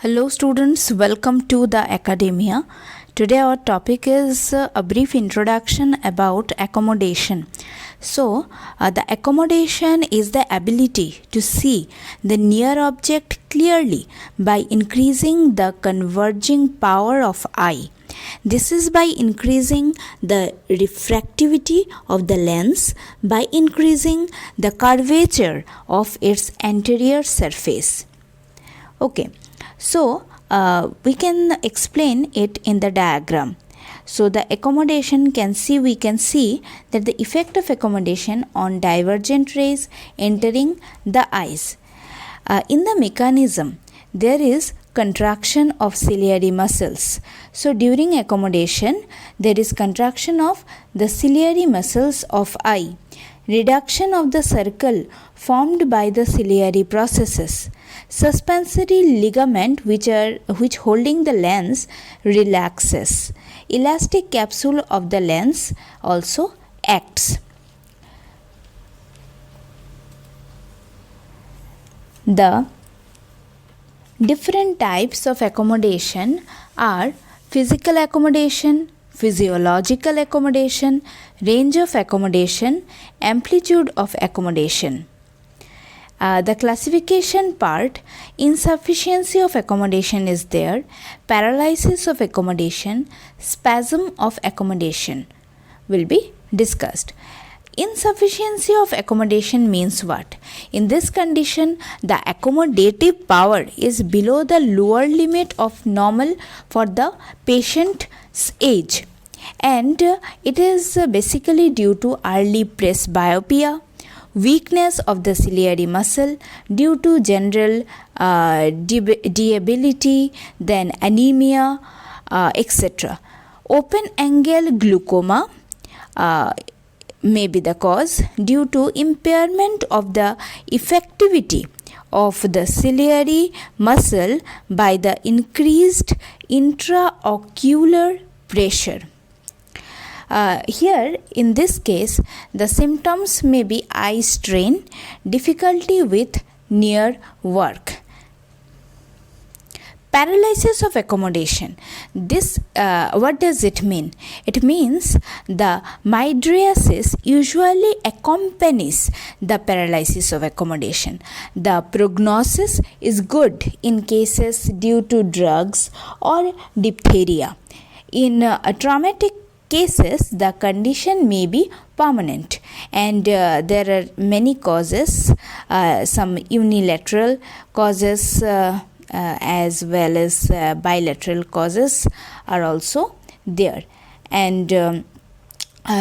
Hello students, welcome to the academia. Today our topic is a brief introduction about accommodation. So, the accommodation is the ability to see the near object clearly by increasing the converging power of eye. This is by increasing the refractivity of the lens by increasing the curvature of its anterior surface. Okay. So, we can explain it in the diagram. So, the accommodation we can see that the effect of accommodation on divergent rays entering the eyes. In the mechanism, there is contraction of ciliary muscles. So, during accommodation, there is contraction of the ciliary muscles of eye, reduction of the circle formed by the ciliary processes. Suspensory ligament which holding the lens relaxes. Elastic capsule of the lens also acts. The different types of accommodation are physical accommodation, physiological accommodation, range of accommodation, amplitude of accommodation. The classification part, insufficiency of accommodation is there, paralysis of accommodation, spasm of accommodation will be discussed. Insufficiency of accommodation means what? In this condition, the accommodative power is below the lower limit of normal for the patient's age, and it is basically due to early presbyopia, weakness of the ciliary muscle due to general debility, then anemia, etc. Open angle glaucoma may be the cause due to impairment of the effectivity of the ciliary muscle by the increased intraocular pressure. Here in this case, the symptoms may be eye strain, difficulty with near work. Paralysis of accommodation. This what does it mean? It means the mydriasis usually accompanies the paralysis of accommodation. The prognosis is good in cases due to drugs or diphtheria. In traumatic cases, the condition may be permanent, and there are many causes, some unilateral causes as well as bilateral causes are also there. And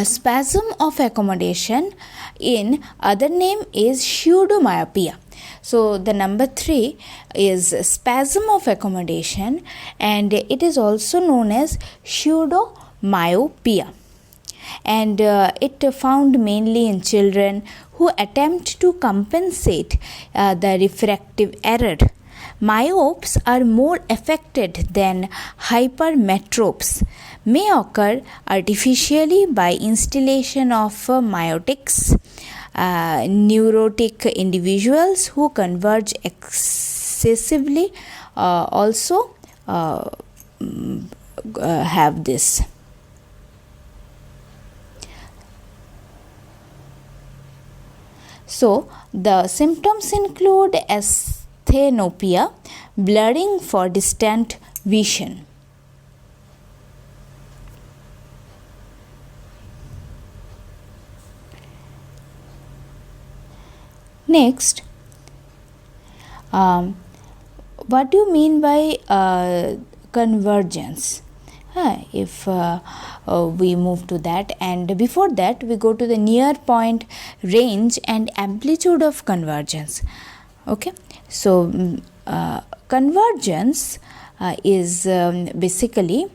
spasm of accommodation in other name is pseudomyopia. So the number 3 is spasm of accommodation, and it is also known as pseudomyopia, and it found mainly in children who attempt to compensate the refractive error. Myopes are more affected than hypermetropes, may occur artificially by installation of myotics. Neurotic individuals who converge excessively also have this. So, the symptoms include asthenopia, blurring for distant vision. Next, what do you mean by convergence? If we move to that, and before that we go to the near point, range and amplitude of convergence. Okay, so convergence is basically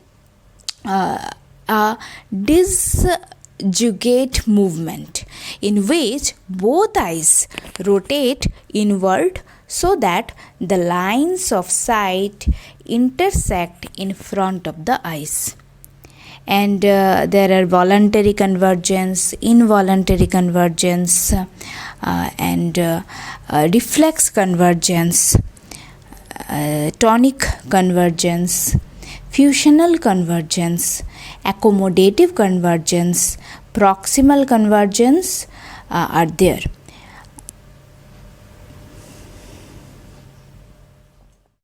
a disjugate movement in which both eyes rotate inward so that the lines of sight intersect in front of the eyes. And there are voluntary convergence, involuntary convergence, and reflex convergence, tonic convergence, fusional convergence, accommodative convergence, proximal convergence are there.